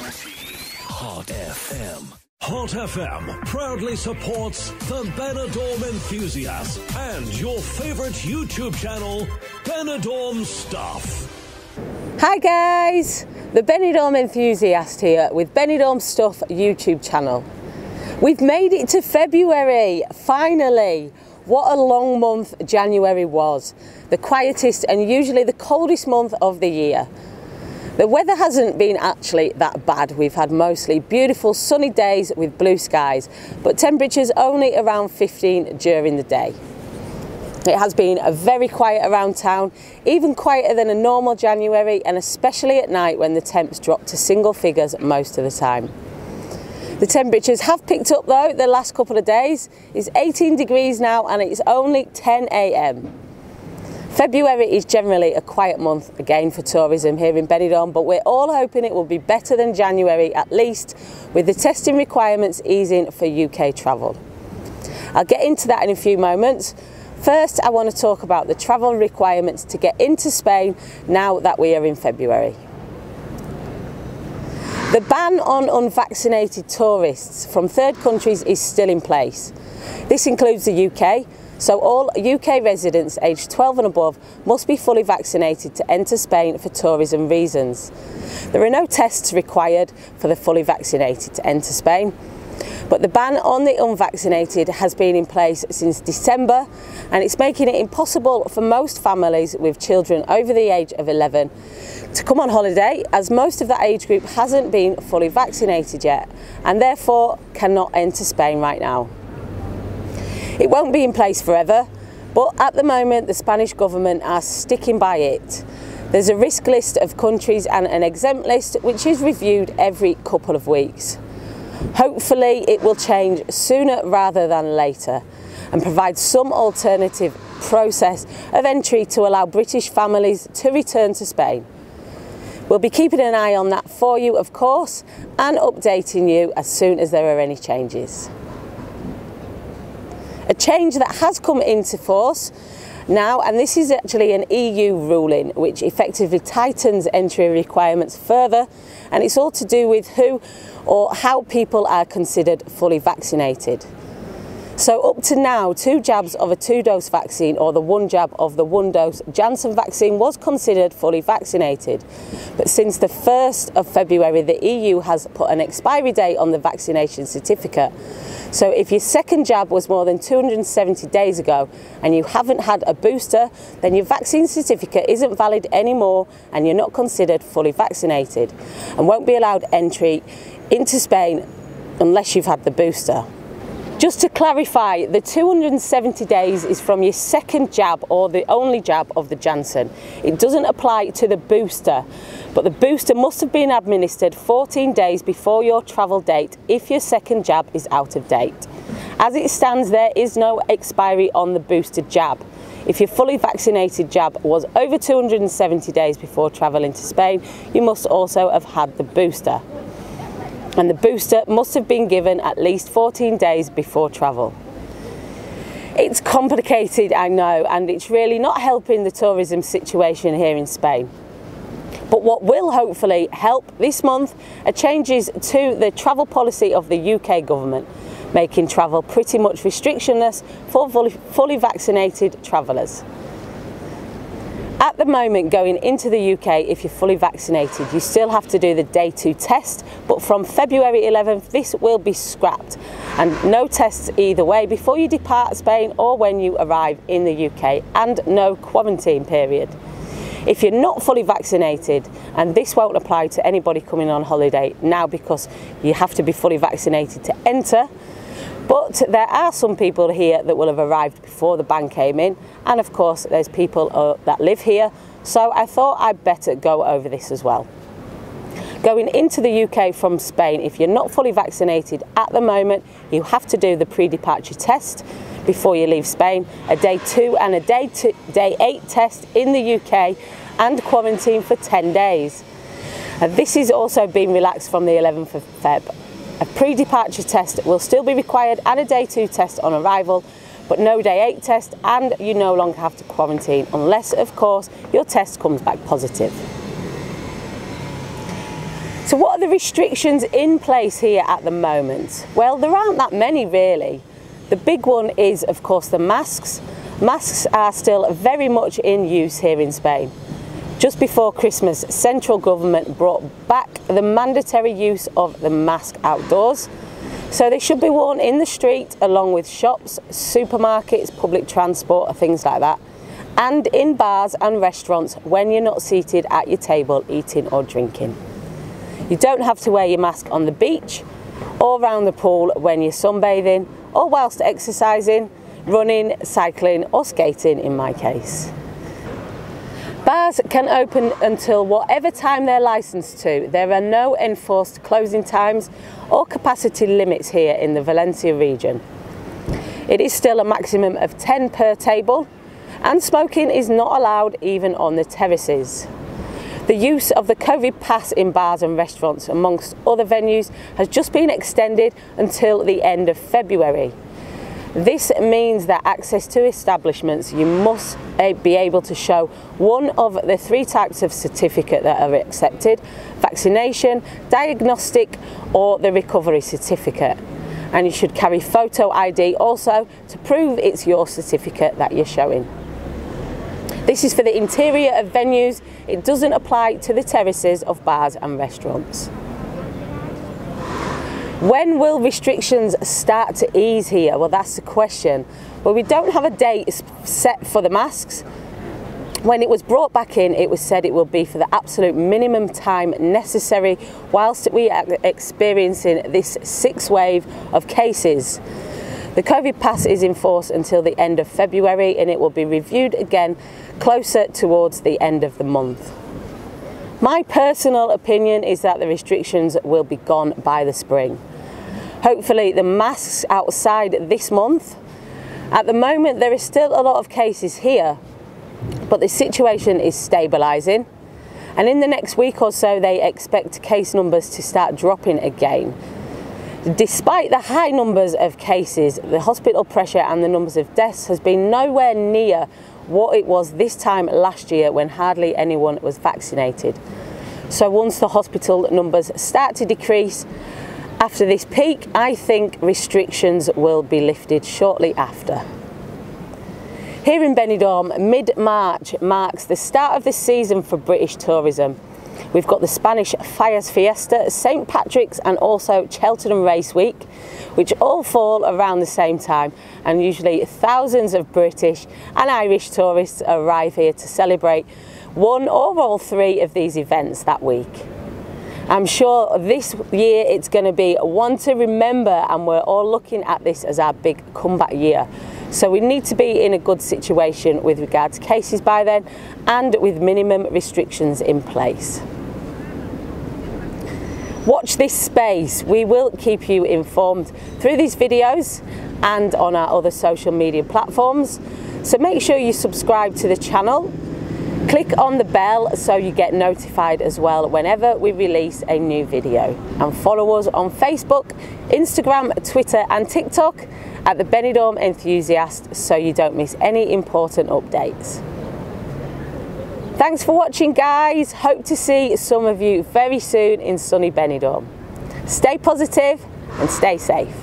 Hot FM. Hot FM proudly supports the Benidorm enthusiast and your favourite YouTube channel, Benidorm Stuff. Hi guys, the Benidorm enthusiast here with Benidorm Stuff YouTube channel. We've made it to February, finally. What a long month January was. The quietest and usually the coldest month of the year. The weather hasn't been actually that bad. We've had mostly beautiful sunny days with blue skies, but temperatures only around 15 during the day. It has been very quiet around town, even quieter than a normal January, and especially at night when the temps drop to single figures most of the time. The temperatures have picked up though the last couple of days. It's 18 degrees now and it's only 10 AM. February is generally a quiet month again for tourism here in Benidorm, but we're all hoping it will be better than January, at least with the testing requirements easing for UK travel. I'll get into that in a few moments. First, I want to talk about the travel requirements to get into Spain now that we are in February. The ban on unvaccinated tourists from third countries is still in place. This includes the UK, so all UK residents aged 12 and above must be fully vaccinated to enter Spain for tourism reasons. There are no tests required for the fully vaccinated to enter Spain, but the ban on the unvaccinated has been in place since December, and it's making it impossible for most families with children over the age of 11 to come on holiday, as most of that age group hasn't been fully vaccinated yet and therefore cannot enter Spain right now. It won't be in place forever, but at the moment the Spanish government are sticking by it. There's a risk list of countries and an exempt list which is reviewed every couple of weeks. Hopefully it will change sooner rather than later and provide some alternative process of entry to allow British families to return to Spain. We'll be keeping an eye on that for you, of course, and updating you as soon as there are any changes. A change that has come into force now, and this is actually an EU ruling which effectively tightens entry requirements further, and it's all to do with who or how people are considered fully vaccinated. So up to now, 2 jabs of a 2-dose vaccine or the 1 jab of the 1-dose Janssen vaccine was considered fully vaccinated. But since the 1st of February, the EU has put an expiry date on the vaccination certificate. So if your second jab was more than 270 days ago and you haven't had a booster, then your vaccine certificate isn't valid anymore and you're not considered fully vaccinated and won't be allowed entry into Spain unless you've had the booster. Just to clarify, the 270 days is from your second jab or the only jab of the Janssen. It doesn't apply to the booster, but the booster must have been administered 14 days before your travel date if your second jab is out of date. As it stands, there is no expiry on the booster jab. If your fully vaccinated jab was over 270 days before travelling to Spain, you must also have had the booster. And the booster must have been given at least 14 days before travel. It's complicated, I know, and it's really not helping the tourism situation here in Spain. But what will hopefully help this month are changes to the travel policy of the UK government, making travel pretty much restrictionless for fully vaccinated travellers. At the moment, going into the UK, if you're fully vaccinated, you still have to do the day 2 test, but from February 11th, this will be scrapped, and no tests either way before you depart Spain or when you arrive in the UK, and no quarantine period. If you're not fully vaccinated, and this won't apply to anybody coming on holiday now because you have to be fully vaccinated to enter, but there are some people here that will have arrived before the ban came in, and of course there's people that live here, so I thought I'd better go over this as well. Going into the UK from Spain, if you're not fully vaccinated at the moment, you have to do the pre-departure test before you leave Spain, a day 2 and a day 8 test in the UK, and quarantine for 10 days. And this is also being relaxed from the 11th of Feb. A pre-departure test will still be required and a day 2 test on arrival, but no day 8 test, and you no longer have to quarantine unless, of course, your test comes back positive. So what are the restrictions in place here at the moment? Well, there aren't that many really. The big one is, of course, the masks. Masks are still very much in use here in Spain. Just before Christmas, central government brought back the mandatory use of the mask outdoors. So they should be worn in the street along with shops, supermarkets, public transport, things like that. And in bars and restaurants when you're not seated at your table eating or drinking. You don't have to wear your mask on the beach or around the pool when you're sunbathing or whilst exercising, running, cycling or skating in my case. Bars can open until whatever time they're licensed to. There are no enforced closing times or capacity limits here in the Valencia region. It is still a maximum of 10 per table, and smoking is not allowed even on the terraces. The use of the COVID pass in bars and restaurants amongst other venues has just been extended until the end of February. This means that access to establishments, you must be able to show one of the 3 types of certificate that are accepted: vaccination, diagnostic or the recovery certificate. And you should carry photo ID also to prove it's your certificate that you're showing. This is for the interior of venues. It doesn't apply to the terraces of bars and restaurants. When will restrictions start to ease here? Well, that's the question. Well, we don't have a date set for the masks. When it was brought back in, it was said it will be for the absolute minimum time necessary whilst we are experiencing this 6th wave of cases. The COVID pass is in force until the end of February, and it will be reviewed again closer towards the end of the month. My personal opinion is that the restrictions will be gone by the spring. Hopefully the masks outside this month. At the moment there is still a lot of cases here, but the situation is stabilising, and in the next week or so they expect case numbers to start dropping again. Despite the high numbers of cases, the hospital pressure and the numbers of deaths has been nowhere near what it was this time last year when hardly anyone was vaccinated. So once the hospital numbers start to decrease after this peak, I think restrictions will be lifted shortly after. Here in Benidorm, mid-March marks the start of the season for British tourism. We've got the Spanish Fallas Fiesta, St Patrick's and also Cheltenham Race Week, which all fall around the same time, and usually thousands of British and Irish tourists arrive here to celebrate one or all 3 of these events that week. I'm sure this year it's going to be one to remember, and we're all looking at this as our big comeback year. So we need to be in a good situation with regard to cases by then, and with minimum restrictions in place. Watch this space. We will keep you informed through these videos and on our other social media platforms. So make sure you subscribe to the channel. Click on the bell so you get notified as well whenever we release a new video. And follow us on Facebook, Instagram, Twitter and TikTok at the Benidorm Enthusiast so you don't miss any important updates. Thanks for watching, guys. Hope to see some of you very soon in sunny Benidorm. Stay positive and stay safe.